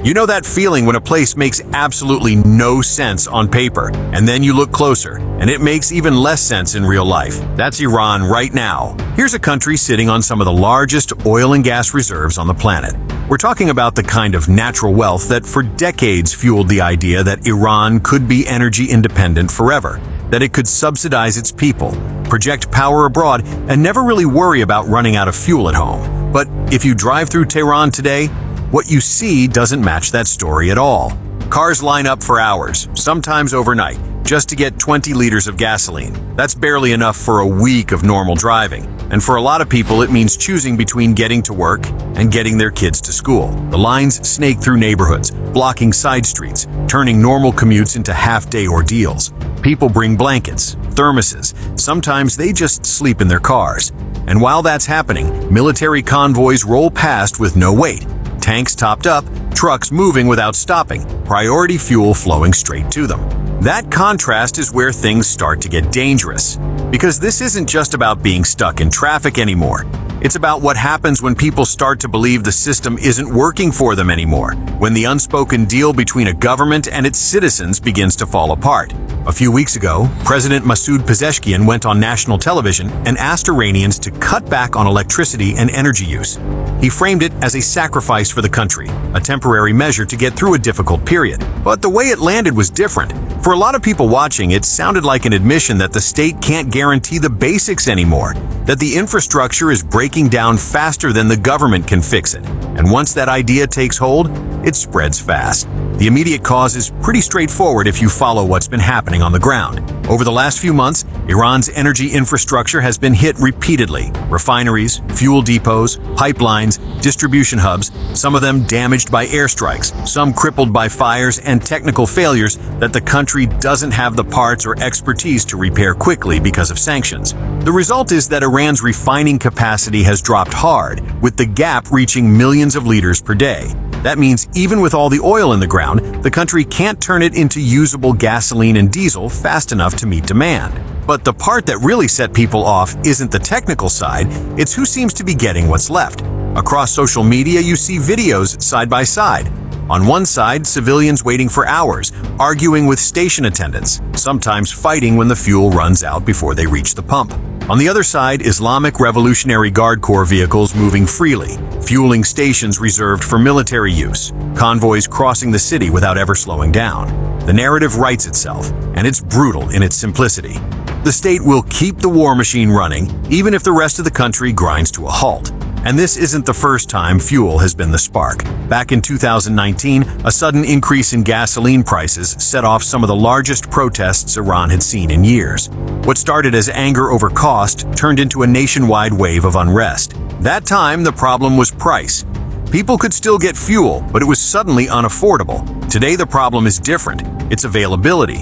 You know that feeling when a place makes absolutely no sense on paper, and then you look closer, and it makes even less sense in real life. That's Iran right now. Here's a country sitting on some of the largest oil and gas reserves on the planet. We're talking about the kind of natural wealth that for decades fueled the idea that Iran could be energy independent forever, that it could subsidize its people, project power abroad, and never really worry about running out of fuel at home. But if you drive through Tehran today, what you see doesn't match that story at all. Cars line up for hours, sometimes overnight, just to get 20 liters of gasoline. That's barely enough for a week of normal driving. And for a lot of people, it means choosing between getting to work and getting their kids to school. The lines snake through neighborhoods, blocking side streets, turning normal commutes into half-day ordeals. People bring blankets, thermoses. Sometimes they just sleep in their cars. And while that's happening, military convoys roll past with no wait. Tanks topped up, trucks moving without stopping, priority fuel flowing straight to them. That contrast is where things start to get dangerous. Because this isn't just about being stuck in traffic anymore. It's about what happens when people start to believe the system isn't working for them anymore, when the unspoken deal between a government and its citizens begins to fall apart. A few weeks ago, President Masoud Pezeshkian went on national television and asked Iranians to cut back on electricity and energy use. He framed it as a sacrifice for the country, a temporary measure to get through a difficult period. But the way it landed was different. For a lot of people watching, it sounded like an admission that the state can't guarantee the basics anymore, that the infrastructure is breaking down faster than the government can fix it. And once that idea takes hold, it spreads fast. The immediate cause is pretty straightforward if you follow what's been happening on the ground. Over the last few months, Iran's energy infrastructure has been hit repeatedly. Refineries, fuel depots, pipelines, distribution hubs, some of them damaged by airstrikes, some crippled by fires and technical failures that the country doesn't have the parts or expertise to repair quickly because of sanctions. The result is that Iran's refining capacity has dropped hard, with the gap reaching millions of liters per day. That means even with all the oil in the ground, the country can't turn it into usable gasoline and diesel fast enough to meet demand. But the part that really set people off isn't the technical side, it's who seems to be getting what's left. Across social media, you see videos side by side. On one side, civilians waiting for hours, arguing with station attendants, sometimes fighting when the fuel runs out before they reach the pump. On the other side, Islamic Revolutionary Guard Corps vehicles moving freely, fueling stations reserved for military use, convoys crossing the city without ever slowing down. The narrative writes itself, and it's brutal in its simplicity. The state will keep the war machine running, even if the rest of the country grinds to a halt. And this isn't the first time fuel has been the spark. Back in 2019, a sudden increase in gasoline prices set off some of the largest protests Iran had seen in years. What started as anger over cost turned into a nationwide wave of unrest. That time, the problem was price. People could still get fuel, but it was suddenly unaffordable. Today, the problem is different. It's availability.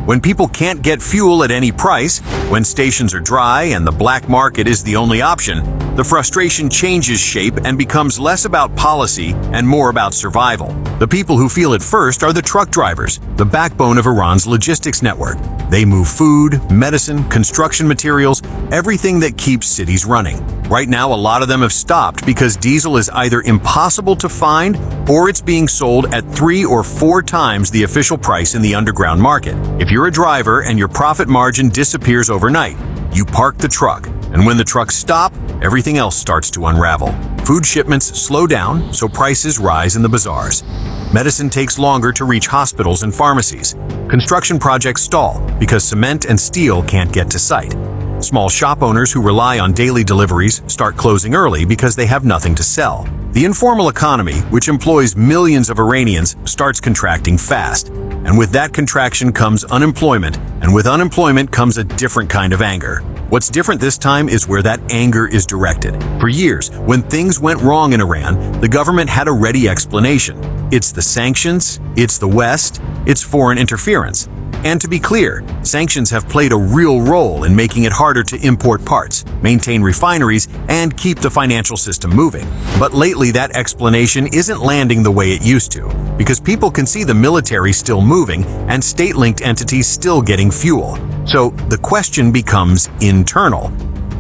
When people can't get fuel at any price, when stations are dry and the black market is the only option, the frustration changes shape and becomes less about policy and more about survival. The people who feel it first are the truck drivers, the backbone of Iran's logistics network. They move food, medicine, construction materials, everything that keeps cities running. Right now, a lot of them have stopped because diesel is either impossible to find or it's being sold at 3 or 4 times the official price in the underground market. If you're a driver and your profit margin disappears overnight, you park the truck, and when the trucks stop, everything else starts to unravel. Food shipments slow down, so prices rise in the bazaars. Medicine takes longer to reach hospitals and pharmacies. Construction projects stall because cement and steel can't get to site. Small shop owners who rely on daily deliveries start closing early because they have nothing to sell. The informal economy, which employs millions of Iranians, starts contracting fast. And with that contraction comes unemployment, and with unemployment comes a different kind of anger. What's different this time is where that anger is directed. For years, when things went wrong in Iran, the government had a ready explanation. It's the sanctions, it's the West, it's foreign interference. And to be clear, sanctions have played a real role in making it harder to import parts, maintain refineries, and keep the financial system moving. But lately, that explanation isn't landing the way it used to, because people can see the military still moving and state-linked entities still getting fuel. So the question becomes internal.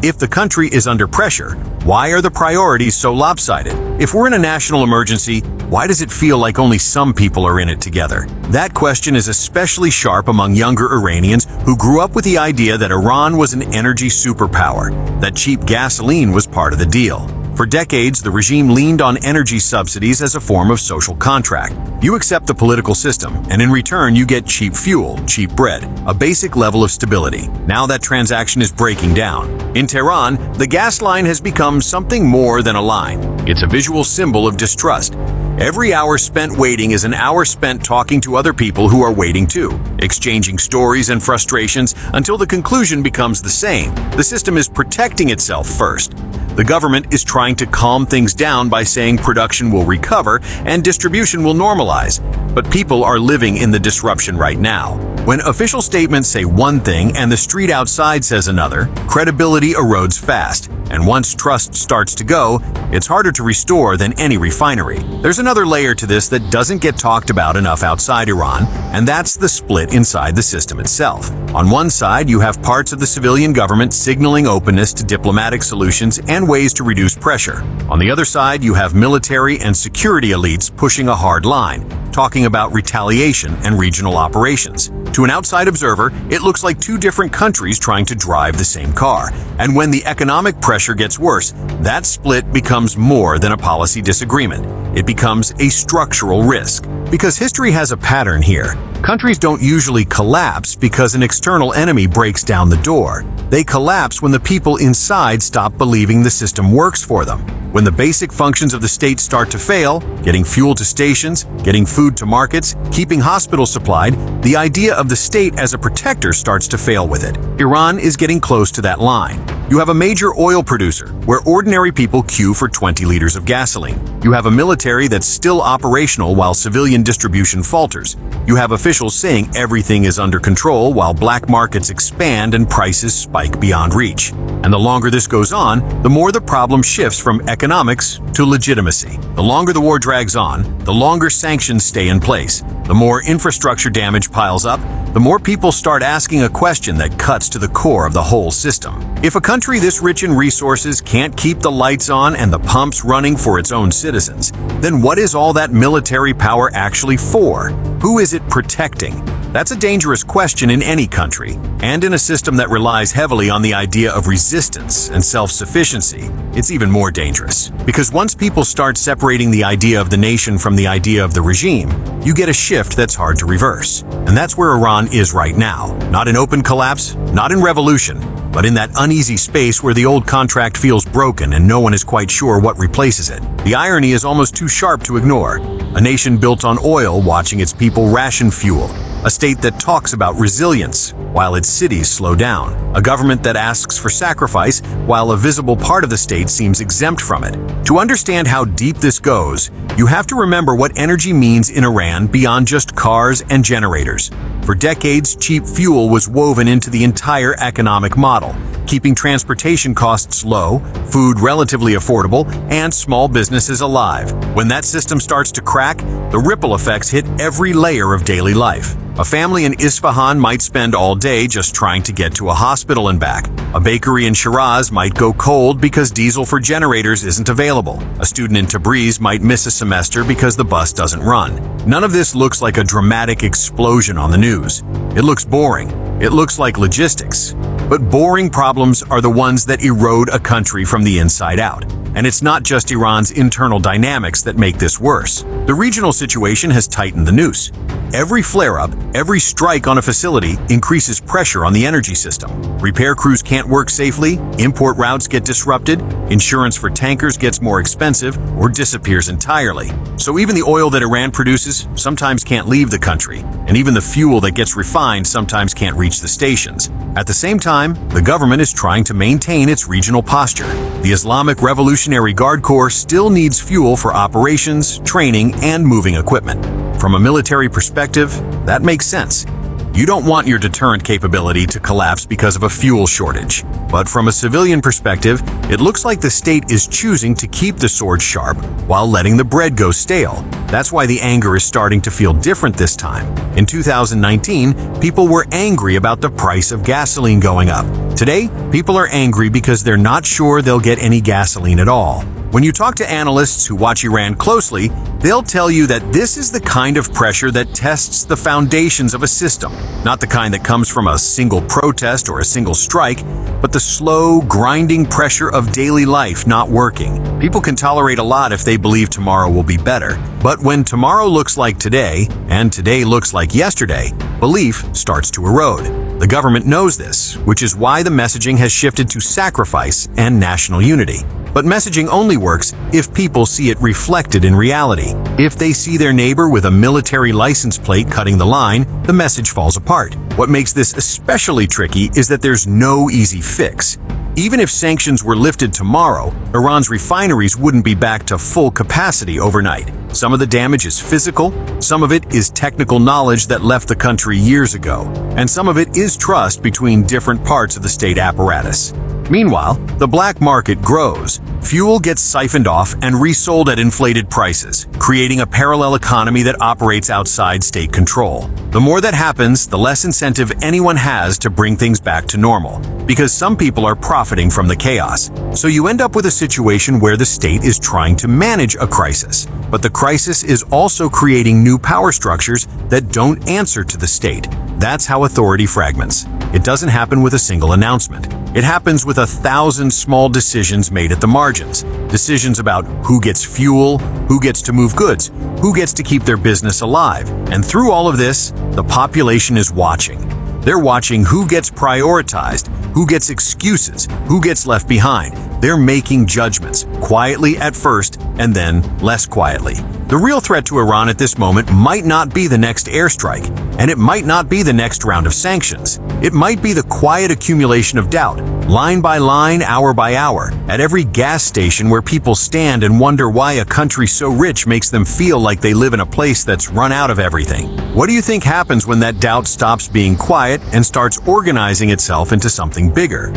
If the country is under pressure, why are the priorities so lopsided? If we're in a national emergency, why does it feel like only some people are in it together? That question is especially sharp among younger Iranians who grew up with the idea that Iran was an energy superpower, that cheap gasoline was part of the deal. For decades, the regime leaned on energy subsidies as a form of social contract. You accept the political system, and in return you get cheap fuel, cheap bread, a basic level of stability. Now that transaction is breaking down. In Tehran, the gas line has become something more than a line. It's a visual symbol of distrust. Every hour spent waiting is an hour spent talking to other people who are waiting too, exchanging stories and frustrations until the conclusion becomes the same. The system is protecting itself first. The government is trying to calm things down by saying production will recover and distribution will normalize. But people are living in the disruption right now. When official statements say one thing and the street outside says another, credibility erodes fast. And once trust starts to go, it's harder to restore than any refinery. There's another layer to this that doesn't get talked about enough outside Iran, and that's the split inside the system itself. On one side, you have parts of the civilian government signaling openness to diplomatic solutions and ways to reduce pressure. On the other side, you have military and security elites pushing a hard line, talking about retaliation and regional operations. To an outside observer, it looks like two different countries trying to drive the same car. And when the economic pressure gets worse, that split becomes more than a policy disagreement. It becomes a structural risk. Because history has a pattern here. Countries don't usually collapse because an external enemy breaks down the door. They collapse when the people inside stop believing the system works for them. When the basic functions of the state start to fail, getting fuel to stations, getting food to markets, keeping hospitals supplied, the idea of the state as a protector starts to fail with it. Iran is getting close to that line. You have a major oil producer, where ordinary people queue for 20 liters of gasoline. You have a military that's still operational while civilian distribution falters. You have officials saying everything is under control while black markets expand and prices spike beyond reach. And the longer this goes on, the more the problem shifts from economics to legitimacy. The longer the war drags on, the longer sanctions stay in place. The more infrastructure damage piles up, the more people start asking a question that cuts to the core of the whole system. If a country this rich in resources can't keep the lights on and the pumps running for its own citizens, then what is all that military power actually for? Who is it protecting? That's a dangerous question in any country, and in a system that relies heavily on the idea of resistance and self-sufficiency, it's even more dangerous. Because once people start separating the idea of the nation from the idea of the regime, you get a shift that's hard to reverse. And that's where Iran is right now. Not in open collapse, not in revolution, but in that uneasy space where the old contract feels broken and no one is quite sure what replaces it. The irony is almost too sharp to ignore. A nation built on oil watching its people ration fuel. A state that talks about resilience while its cities slow down. A government that asks for sacrifice while a visible part of the state seems exempt from it. To understand how deep this goes, you have to remember what energy means in Iran beyond just cars and generators. For decades, cheap fuel was woven into the entire economic model, keeping transportation costs low, food relatively affordable, and small businesses alive. When that system starts to crack, the ripple effects hit every layer of daily life. A family in Isfahan might spend all day just trying to get to a hospital and back. A bakery in Shiraz might go cold because diesel for generators isn't available. A student in Tabriz might miss a semester because the bus doesn't run. None of this looks like a dramatic explosion on the news. It looks boring. It looks like logistics. But boring problems are the ones that erode a country from the inside out. And it's not just Iran's internal dynamics that make this worse. The regional situation has tightened the noose. Every flare-up, every strike on a facility increases pressure on the energy system. Repair crews can't work safely, import routes get disrupted, insurance for tankers gets more expensive or disappears entirely. So even the oil that Iran produces sometimes can't leave the country, and even the fuel that gets refined sometimes can't reach the stations. At the same time, the government is trying to maintain its regional posture. The Islamic Revolutionary Guard Corps still needs fuel for operations, training, and moving equipment. From a military perspective, that makes sense. You don't want your deterrent capability to collapse because of a fuel shortage. But from a civilian perspective, It looks like the state is choosing to keep the sword sharp while letting the bread go stale. That's why the anger is starting to feel different this time. In 2019, people were angry about the price of gasoline going up. Today, people are angry because they're not sure they'll get any gasoline at all. When you talk to analysts who watch Iran closely, they'll tell you that this is the kind of pressure that tests the foundations of a system, not the kind that comes from a single protest or a single strike, but the slow, grinding pressure of daily life not working. People can tolerate a lot if they believe tomorrow will be better, but when tomorrow looks like today, and today looks like yesterday, belief starts to erode. The government knows this, which is why the messaging has shifted to sacrifice and national unity. But messaging only works if people see it reflected in reality. If they see their neighbor with a military license plate cutting the line, the message falls apart. What makes this especially tricky is that there's no easy fix. Even if sanctions were lifted tomorrow, Iran's refineries wouldn't be back to full capacity overnight. Some of the damage is physical, some of it is technical knowledge that left the country years ago, and some of it is trust between different parts of the state apparatus. Meanwhile, the black market grows. Fuel gets siphoned off and resold at inflated prices, creating a parallel economy that operates outside state control. The more that happens, the less incentive anyone has to bring things back to normal, because some people are profiting from the chaos. So you end up with a situation where the state is trying to manage a crisis, but the crisis is also creating new power structures that don't answer to the state. That's how authority fragments. It doesn't happen with a single announcement. It happens with 1,000 small decisions made at the margins. Decisions about who gets fuel, who gets to move goods, who gets to keep their business alive. And through all of this, the population is watching. They're watching who gets prioritized, who gets excuses, who gets left behind. They're making judgments, quietly at first, and then less quietly. The real threat to Iran at this moment might not be the next airstrike, and it might not be the next round of sanctions. It might be the quiet accumulation of doubt, line by line, hour by hour, at every gas station where people stand and wonder why a country so rich makes them feel like they live in a place that's run out of everything. What do you think happens when that doubt stops being quiet and starts organizing itself into something bigger?